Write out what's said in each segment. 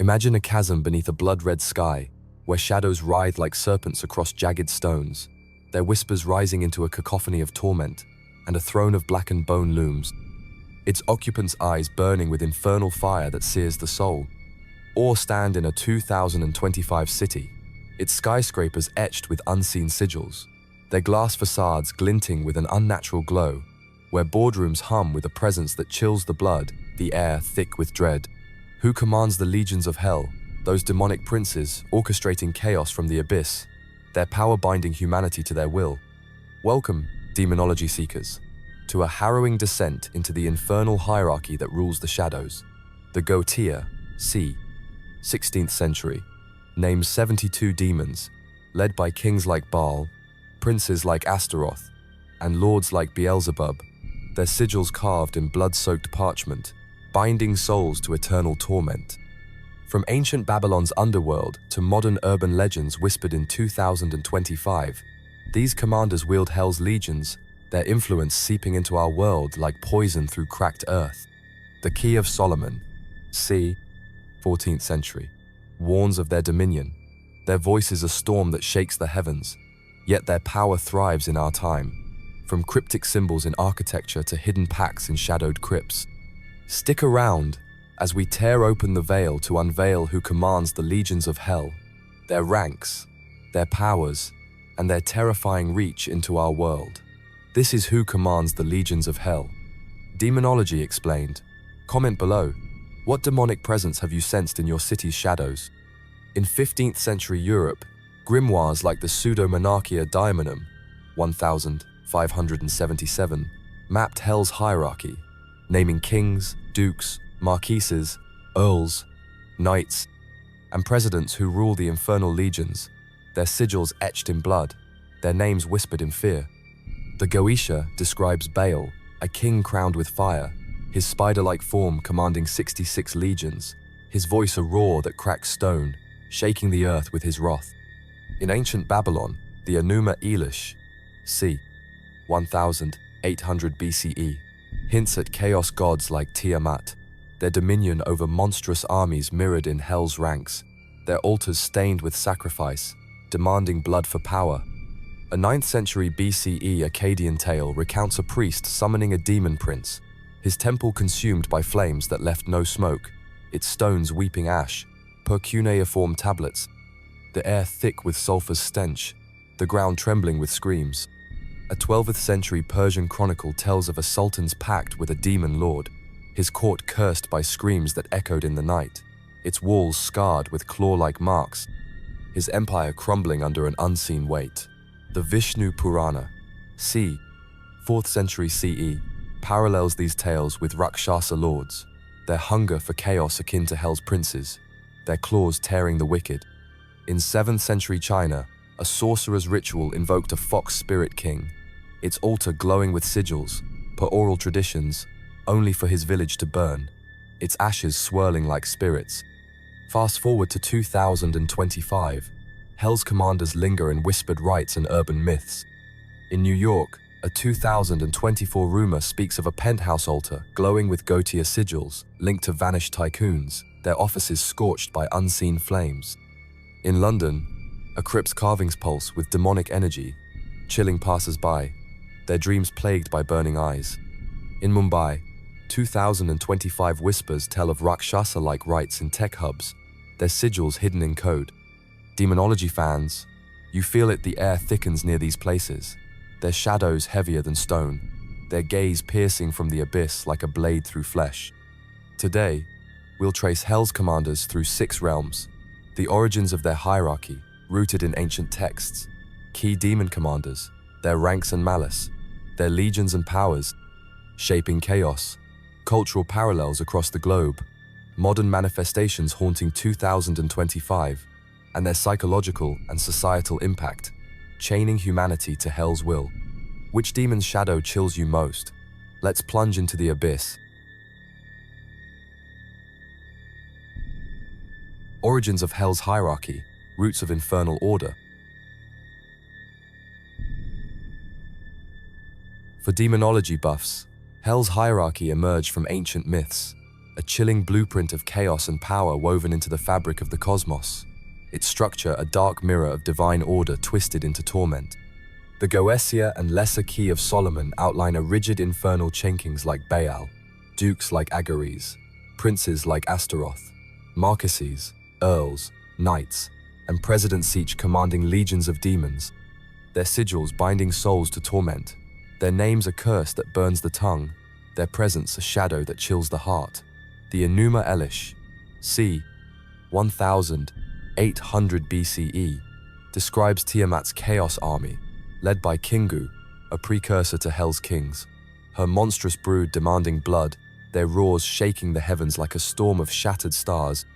Imagine a chasm beneath a blood-red sky, where shadows writhe like serpents across jagged stones, their whispers rising into a cacophony of torment, and a throne of blackened bone looms, its occupants' eyes burning with infernal fire that sears the soul. Or stand in a 2025 city, its skyscrapers etched with unseen sigils, their glass facades glinting with an unnatural glow, where boardrooms hum with a presence that chills the blood, the air thick with dread. Who commands the legions of hell, those demonic princes orchestrating chaos from the abyss, their power binding humanity to their will? Welcome, demonology seekers, to a harrowing descent into the infernal hierarchy that rules the shadows. The Goetia, c. 16th century, names 72 demons, led by kings like Baal, princes like Astaroth, and lords like Beelzebub, their sigils carved in blood-soaked parchment, binding souls to eternal torment. From ancient Babylon's underworld to modern urban legends whispered in 2025, these commanders wield hell's legions, their influence seeping into our world like poison through cracked earth. The Key of Solomon, c. 14th century, warns of their dominion. Their voice is a storm that shakes the heavens, yet their power thrives in our time, from cryptic symbols in architecture to hidden pacts in shadowed crypts. Stick around as we tear open the veil to unveil who commands the legions of hell, their ranks, their powers, and their terrifying reach into our world. This is who commands the legions of hell. Demonology explained. Comment below. What demonic presence have you sensed in your city's shadows? In 15th century Europe, grimoires like the Pseudo-Monarchia Daemonum, 1577, mapped hell's hierarchy, naming kings, dukes, marquises, earls, knights, and presidents who rule the infernal legions, their sigils etched in blood, their names whispered in fear. The Goetia describes Baal, a king crowned with fire, his spider-like form commanding 66 legions, his voice a roar that cracks stone, shaking the earth with his wrath. In ancient Babylon, the Enuma Elish, c. 1800 BCE, hints at chaos gods like Tiamat, their dominion over monstrous armies mirrored in hell's ranks, their altars stained with sacrifice, demanding blood for power. A 9th century BCE Akkadian tale recounts a priest summoning a demon prince, his temple consumed by flames that left no smoke, its stones weeping ash, per cuneiform tablets, the air thick with sulphur's stench, the ground trembling with screams. A 12th century Persian chronicle tells of a sultan's pact with a demon lord, his court cursed by screams that echoed in the night, its walls scarred with claw-like marks, his empire crumbling under an unseen weight. The Vishnu Purana, c. 4th century CE, parallels these tales with Rakshasa lords, their hunger for chaos akin to hell's princes, their claws tearing the wicked. In 7th century China, a sorcerer's ritual invoked a fox spirit king, its altar glowing with sigils, per oral traditions, only for his village to burn, its ashes swirling like spirits. Fast forward to 2025, hell's commanders linger in whispered rites and urban myths. In New York, a 2024 rumor speaks of a penthouse altar glowing with Goetia sigils linked to vanished tycoons, their offices scorched by unseen flames. In London, a crypt's carvings pulse with demonic energy, chilling passers-by, their dreams plagued by burning eyes. In Mumbai, 2025 whispers tell of Rakshasa-like rites in tech hubs, their sigils hidden in code. Demonology fans, you feel it, the air thickens near these places, their shadows heavier than stone, their gaze piercing from the abyss like a blade through flesh. Today, we'll trace hell's commanders through 6 realms, the origins of their hierarchy, rooted in ancient texts, key demon commanders, their ranks and malice, their legions and powers, shaping chaos, cultural parallels across the globe, modern manifestations haunting 2025, and their psychological and societal impact, chaining humanity to hell's will. Which demon's shadow chills you most? Let's plunge into the abyss. Origins of hell's hierarchy, roots of infernal order. For demonology buffs, hell's hierarchy emerged from ancient myths, a chilling blueprint of chaos and power woven into the fabric of the cosmos. Its structure a dark mirror of divine order twisted into torment. The Goetia and Lesser Key of Solomon outline a rigid infernal chinkings like Baal, dukes like Agares, princes like Astaroth, marquises, earls, knights, and presidents each commanding legions of demons. Their sigils binding souls to torment, their names a curse that burns the tongue, their presence a shadow that chills the heart. The Enuma Elish, c. 1800 BCE, describes Tiamat's chaos army, led by Kingu, a precursor to Hell's kings. Her monstrous brood demanding blood, their roars shaking the heavens like a storm of shattered stars,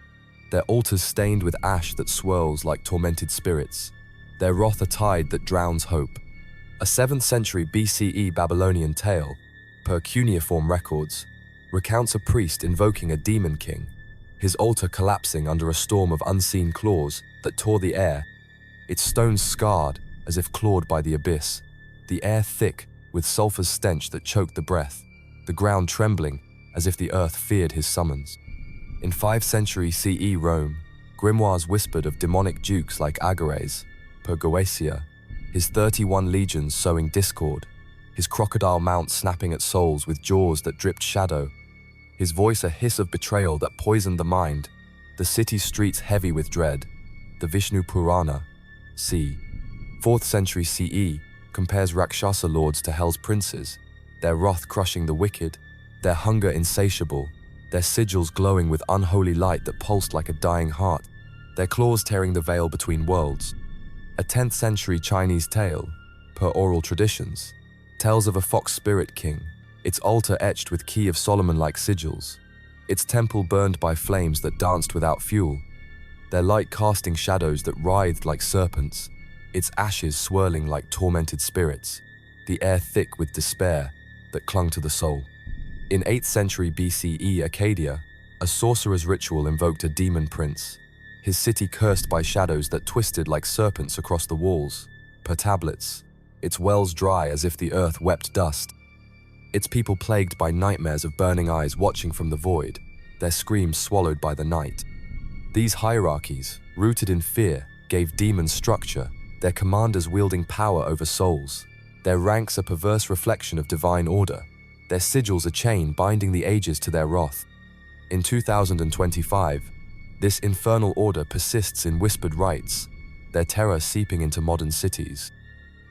their altars stained with ash that swirls like tormented spirits, their wrath a tide that drowns hope. A 7th century BCE Babylonian tale, per cuneiform records, recounts a priest invoking a demon king, his altar collapsing under a storm of unseen claws that tore the air, its stones scarred as if clawed by the abyss, the air thick with sulphur's stench that choked the breath, the ground trembling as if the earth feared his summons. In 5th century CE Rome, grimoires whispered of demonic dukes like Agares, per Goetia, his 31 legions sowing discord, his crocodile mount snapping at souls with jaws that dripped shadow, his voice a hiss of betrayal that poisoned the mind, the city streets heavy with dread. The Vishnu Purana, c. 4th century CE, compares Rakshasa lords to hell's princes, their wrath crushing the wicked, their hunger insatiable, their sigils glowing with unholy light that pulsed like a dying heart, their claws tearing the veil between worlds. A 10th century Chinese tale, per oral traditions, tells of a fox spirit king, its altar etched with Key of Solomon-like sigils, its temple burned by flames that danced without fuel, their light casting shadows that writhed like serpents, its ashes swirling like tormented spirits, the air thick with despair that clung to the soul. In 8th century BCE Acadia, a sorcerer's ritual invoked a demon prince, his city cursed by shadows that twisted like serpents across the walls, per tablets, its wells dry as if the earth wept dust, its people plagued by nightmares of burning eyes watching from the void, their screams swallowed by the night. These hierarchies, rooted in fear, gave demons structure, their commanders wielding power over souls, their ranks a perverse reflection of divine order, their sigils a chain binding the ages to their wrath. In 2025, this infernal order persists in whispered rites, their terror seeping into modern cities.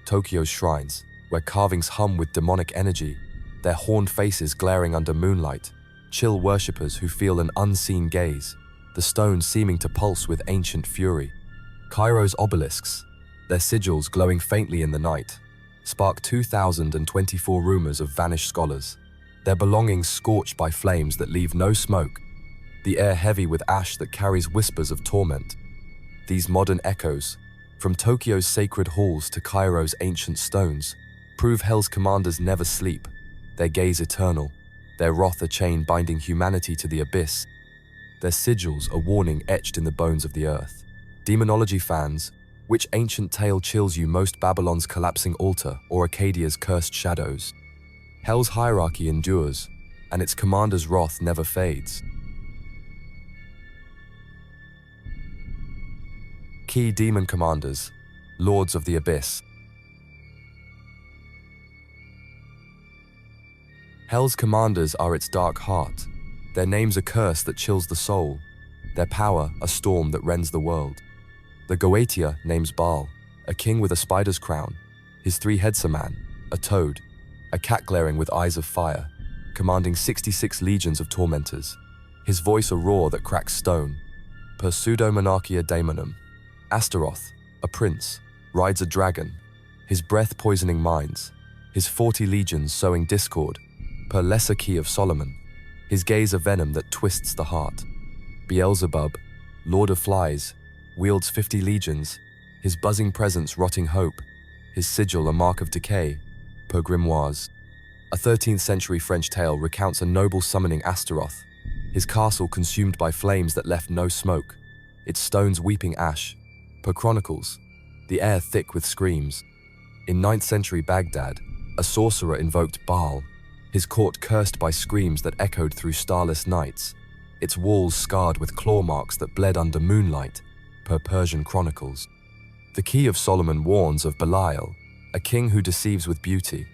Tokyo's shrines, where carvings hum with demonic energy, their horned faces glaring under moonlight, chill worshippers who feel an unseen gaze, the stones seeming to pulse with ancient fury. Cairo's obelisks, their sigils glowing faintly in the night, spark 2024 rumors of vanished scholars, their belongings scorched by flames that leave no smoke, the air heavy with ash that carries whispers of torment. These modern echoes, from Tokyo's sacred halls to Cairo's ancient stones, prove hell's commanders never sleep, their gaze eternal, their wrath a chain binding humanity to the abyss, their sigils a warning etched in the bones of the earth. Demonology fans, which ancient tale chills you most, Babylon's collapsing altar or Akkadia's cursed shadows? Hell's hierarchy endures, and its commander's wrath never fades. Key demon commanders, lords of the abyss. Hell's commanders are its dark heart, their names a curse that chills the soul, their power a storm that rends the world. The Goetia names Baal, a king with a spider's crown, his 3 heads a man, a toad, a cat glaring with eyes of fire, commanding 66 legions of tormentors, his voice a roar that cracks stone. Per pseudo-monarchia daemonum, Astaroth, a prince, rides a dragon, his breath poisoning minds, his 40 legions sowing discord. Per Lesser Key of Solomon, his gaze a venom that twists the heart. Beelzebub, lord of flies, wields 50 legions, his buzzing presence rotting hope, his sigil a mark of decay. Per grimoires. A 13th century French tale recounts a noble summoning Astaroth, his castle consumed by flames that left no smoke, its stones weeping ash. Per chronicles, the air thick with screams. In 9th century Baghdad, a sorcerer invoked Baal, his court cursed by screams that echoed through starless nights, its walls scarred with claw marks that bled under moonlight, per Persian chronicles. The Key of Solomon warns of Belial, a king who deceives with beauty,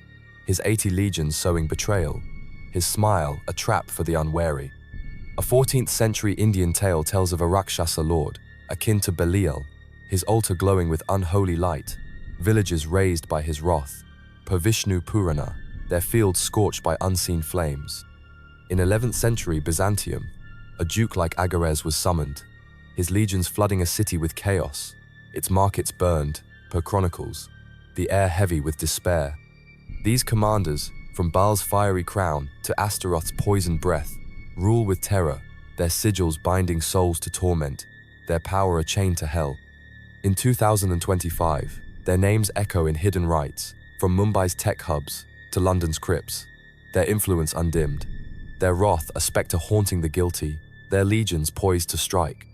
his 80 legions sowing betrayal, his smile a trap for the unwary. A 14th century Indian tale tells of a Rakshasa lord, akin to Belial, his altar glowing with unholy light, villages razed by his wrath, per Vishnu Purana, their fields scorched by unseen flames. In 11th century Byzantium, a duke like Agarès was summoned, his legions flooding a city with chaos, its markets burned, per chronicles, the air heavy with despair. These commanders, from Baal's fiery crown to Astaroth's poisoned breath, rule with terror, their sigils binding souls to torment, their power a chain to hell. In 2025, their names echo in hidden rites, from Mumbai's tech hubs to London's crypts, their influence undimmed, their wrath a spectre haunting the guilty, their legions poised to strike.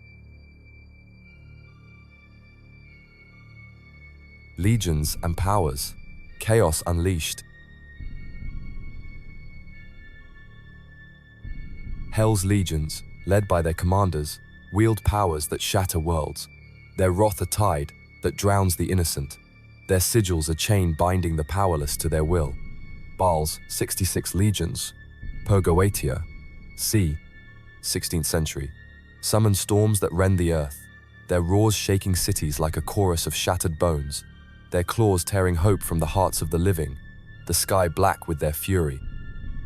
Legions and powers, chaos unleashed. Hell's legions, led by their commanders, wield powers that shatter worlds, their wrath a tide that drowns the innocent, their sigils a chain binding the powerless to their will. Baal's 66 legions, per Goetia, c. 16th century, summon storms that rend the earth, their roars shaking cities like a chorus of shattered bones, their claws tearing hope from the hearts of the living, the sky black with their fury.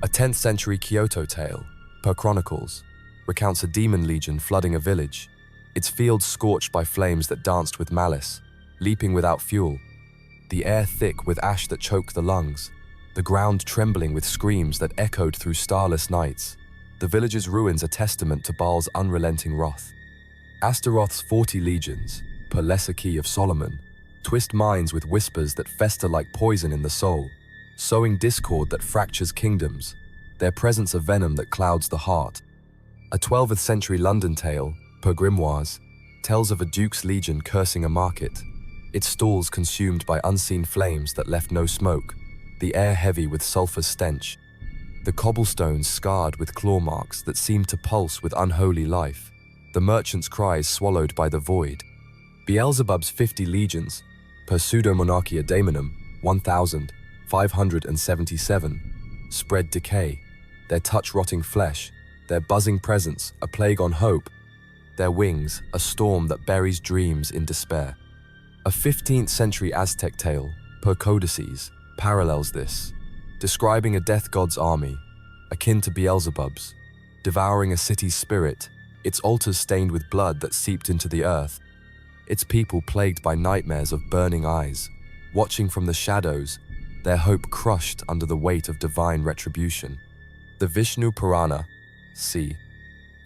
A 10th century Kyoto tale, per chronicles, recounts a demon legion flooding a village, its fields scorched by flames that danced with malice, leaping without fuel, the air thick with ash that choked the lungs, the ground trembling with screams that echoed through starless nights. The village's ruins a testament to Baal's unrelenting wrath. Astaroth's 40 legions, per Lesser Key of Solomon, twist minds with whispers that fester like poison in the soul, sowing discord that fractures kingdoms, their presence a venom that clouds the heart. A 12th century London tale, per Grimoires, tells of a duke's legion cursing a market, its stalls consumed by unseen flames that left no smoke, the air heavy with sulphur stench, the cobblestones scarred with claw marks that seemed to pulse with unholy life, the merchant's cries swallowed by the void. Beelzebub's 50 legions, per Pseudo-Monarchia Daemonum, 1577, spread decay, their touch rotting flesh, their buzzing presence a plague on hope, their wings a storm that buries dreams in despair. A 15th century Aztec tale, per Codices, parallels this, describing a death god's army, akin to Beelzebub's, devouring a city's spirit, its altars stained with blood that seeped into the earth, its people plagued by nightmares of burning eyes, watching from the shadows, their hope crushed under the weight of divine retribution. The Vishnu Purana, c.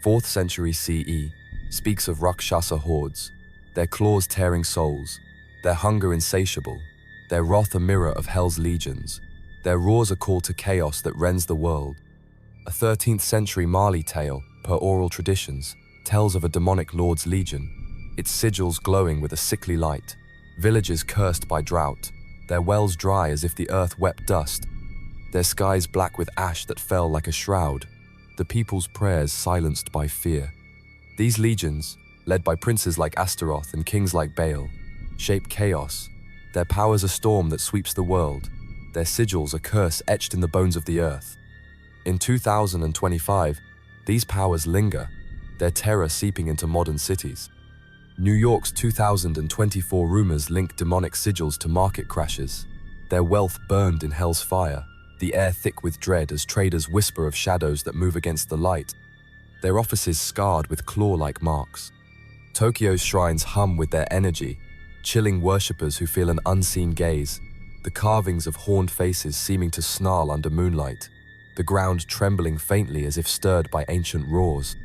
4th century CE, speaks of Rakshasa hordes, their claws tearing souls, their hunger insatiable, their wrath a mirror of hell's legions, their roars a call to chaos that rends the world. A 13th century Mali tale, per oral traditions, tells of a demonic lord's legion, its sigils glowing with a sickly light, villages cursed by drought, their wells dry as if the earth wept dust, their skies black with ash that fell like a shroud, the people's prayers silenced by fear. These legions, led by princes like Astaroth and kings like Baal, shape chaos, their powers a storm that sweeps the world, their sigils a curse etched in the bones of the earth. In 2025, these powers linger, their terror seeping into modern cities. New York's 2024 rumors link demonic sigils to market crashes, their wealth burned in hell's fire, the air thick with dread as traders whisper of shadows that move against the light, their offices scarred with claw-like marks. Tokyo's shrines hum with their energy, chilling worshippers who feel an unseen gaze, the carvings of horned faces seeming to snarl under moonlight, the ground trembling faintly as if stirred by ancient roars.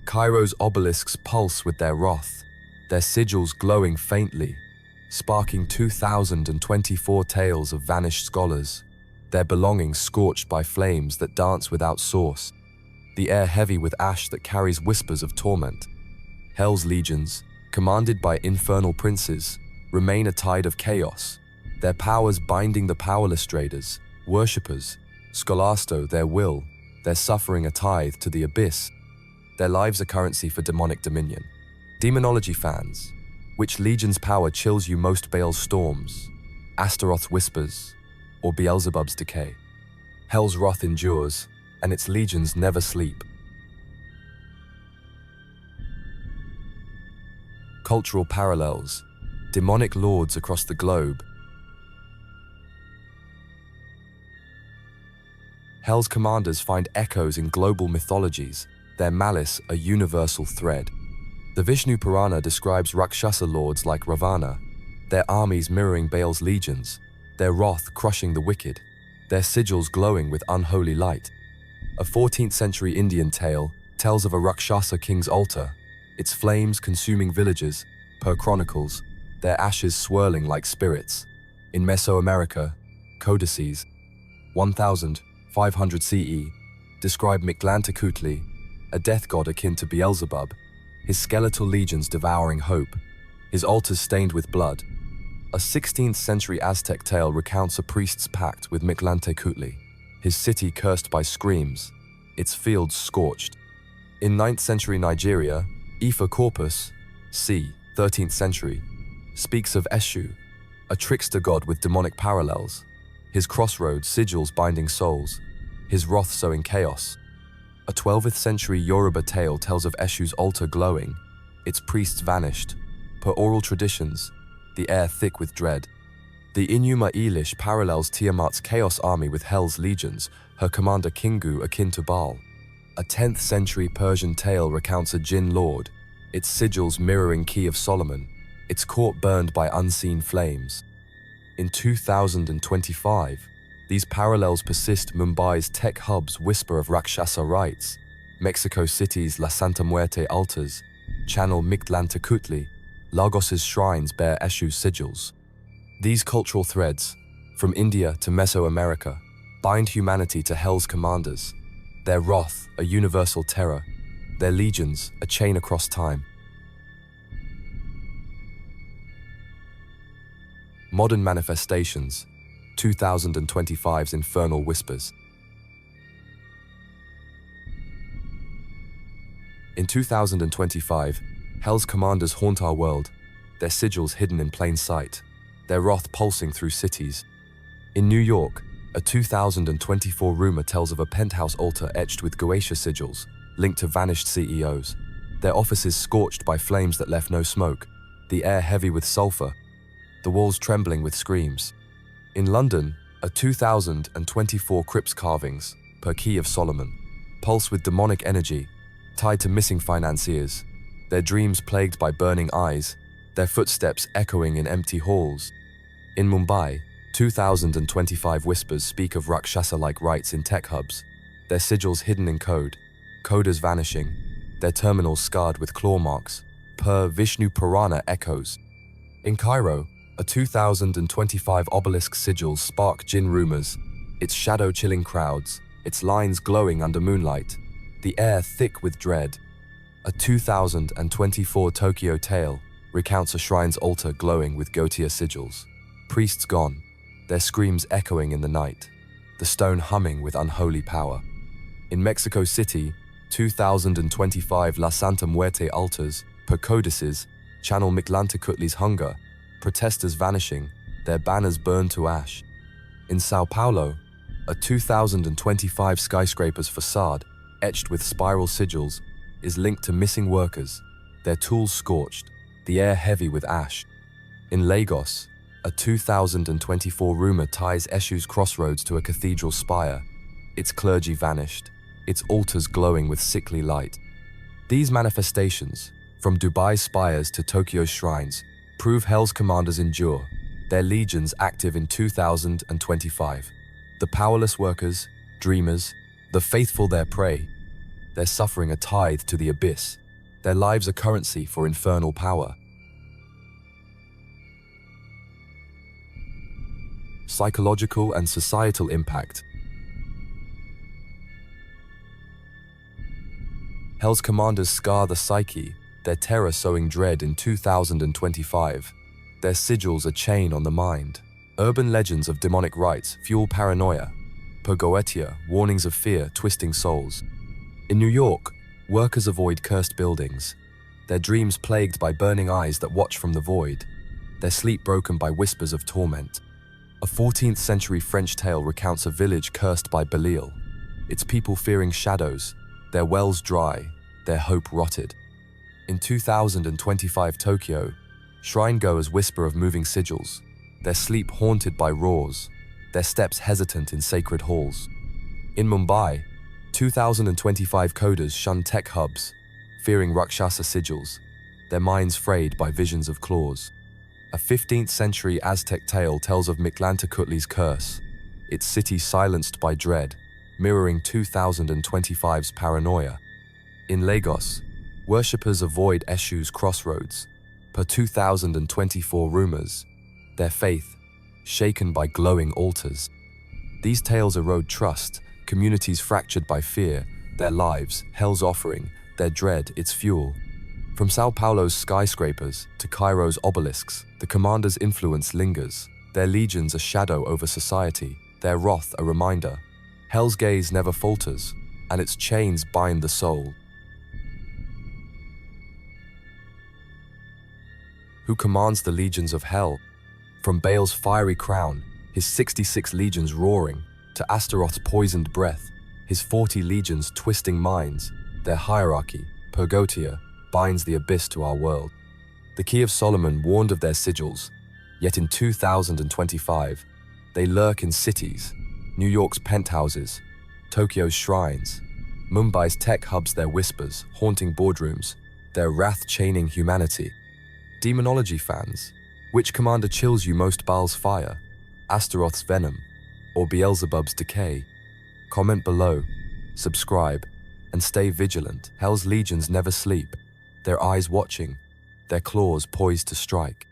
Cairo's obelisks pulse with their wrath, their sigils glowing faintly, sparking 2024 tales of vanished scholars, their belongings scorched by flames that dance without source, the air heavy with ash that carries whispers of torment. Hell's legions, commanded by infernal princes, remain a tide of chaos, their powers binding the powerless traders, worshippers, scholasto their will, their suffering a tithe to the abyss. Their lives are currency for demonic dominion. Demonology fans. Which legion's power chills you most? Baal's storms, Astaroth's whispers, or Beelzebub's decay? Hell's wrath endures, and its legions never sleep. Cultural parallels. Demonic lords across the globe. Hell's commanders find echoes in global mythologies, their malice a universal thread. The Vishnu Purana describes Rakshasa lords like Ravana, their armies mirroring Baal's legions, their wrath crushing the wicked, their sigils glowing with unholy light. A 14th century Indian tale tells of a Rakshasa king's altar, its flames consuming villages, per chronicles, their ashes swirling like spirits. In Mesoamerica, codices, 1500 CE, describe Mictlantecutli, a death god akin to Beelzebub, his skeletal legions devouring hope, his altars stained with blood. A 16th century Aztec tale recounts a priest's pact with Mictlantecutli, his city cursed by screams, its fields scorched. In 9th century Nigeria, Ifa Corpus, c. 13th century, speaks of Eshu, a trickster god with demonic parallels, his crossroads sigils binding souls, his wrath sowing chaos. A 12th century Yoruba tale tells of Eshu's altar glowing, its priests vanished, per oral traditions, the air thick with dread. The Inuma Elish parallels Tiamat's chaos army with Hell's legions, her commander Kingu akin to Baal. A 10th century Persian tale recounts a jinn lord, its sigils mirroring Key of Solomon, its court burned by unseen flames. In 2025, these parallels persist. Mumbai's tech hubs whisper of Rakshasa rites, Mexico City's La Santa Muerte altars channel Mictlantecutli, Lagos's shrines bear Eshu's sigils. These cultural threads, from India to Mesoamerica, bind humanity to Hell's commanders, their wrath a universal terror, their legions a chain across time. Modern manifestations, 2025's infernal whispers. In 2025, Hell's commanders haunt our world, their sigils hidden in plain sight, their wrath pulsing through cities. In New York, a 2024 rumor tells of a penthouse altar etched with Goetia sigils, linked to vanished CEOs, their offices scorched by flames that left no smoke, the air heavy with sulfur, the walls trembling with screams. In London, a 2024 crypts carvings, per Key of Solomon, pulse with demonic energy, tied to missing financiers, their dreams plagued by burning eyes, their footsteps echoing in empty halls. In Mumbai, 2025 whispers speak of Rakshasa-like rites in tech hubs, their sigils hidden in code, coders vanishing, their terminals scarred with claw marks, per Vishnu Purana echoes. In Cairo, a 2025 obelisk sigils spark jinn rumors, its shadow chilling crowds, its lines glowing under moonlight, the air thick with dread. A 2024 Tokyo tale recounts a shrine's altar glowing with Goetia sigils, priests gone, their screams echoing in the night, the stone humming with unholy power. In Mexico City, 2025 La Santa Muerte altars, per codices, channel Mictlantecutli's hunger, protesters vanishing, their banners burned to ash. In Sao Paulo, a 2025 skyscraper's facade, etched with spiral sigils, is linked to missing workers, their tools scorched, the air heavy with ash. In Lagos, a 2024 rumor ties Eshu's crossroads to a cathedral spire, its clergy vanished, its altars glowing with sickly light. These manifestations, from Dubai's spires to Tokyo's shrines, prove Hell's commanders endure, their legions active in 2025. The powerless workers, dreamers, the faithful their prey, their suffering a tithe to the abyss, their lives a currency for infernal power. Psychological and societal impact. Hell's commanders scar the psyche, their terror sowing dread in 2025. Their sigils a chain on the mind. Urban legends of demonic rites fuel paranoia. Per Goetia, warnings of fear twisting souls. In New York, Workers avoid cursed buildings, their dreams plagued by burning eyes that watch from the void, their sleep broken by whispers of torment. A 14th century French tale recounts a village cursed by Belial, its people fearing shadows, their wells dry, their hope rotted. In 2025 Tokyo, shrine-goers whisper of moving sigils, their sleep haunted by roars, their steps hesitant in sacred halls. In Mumbai, 2025 coders shun tech hubs, fearing Rakshasa sigils, their minds frayed by visions of claws. A 15th century Aztec tale tells of Mictlantecutli's curse, its city silenced by dread, mirroring 2025's paranoia. In Lagos, worshippers avoid Eshu's crossroads, per 2024 rumors, their faith shaken by glowing altars. These tales erode trust, communities fractured by fear, their lives hell's offering, their dread its fuel. From Sao Paulo's skyscrapers to Cairo's obelisks, the commander's influence lingers, their legions a shadow over society, their wrath a reminder. Hell's gaze never falters, and its chains bind the soul. Who commands the legions of hell? From Baal's fiery crown, his 66 legions roaring, to Astaroth's poisoned breath, his 40 legions twisting minds, their hierarchy, Purgotia, binds the abyss to our world. The Key of Solomon warned of their sigils, yet in 2025, they lurk in cities, New York's penthouses, Tokyo's shrines, Mumbai's tech hubs their whispers, haunting boardrooms, their wrath chaining humanity. Demonology fans, which commander chills you most? Baal's fire, Astaroth's venom, or Beelzebub's decay? Comment below, subscribe, and stay vigilant. Hell's legions never sleep, their eyes watching, their claws poised to strike.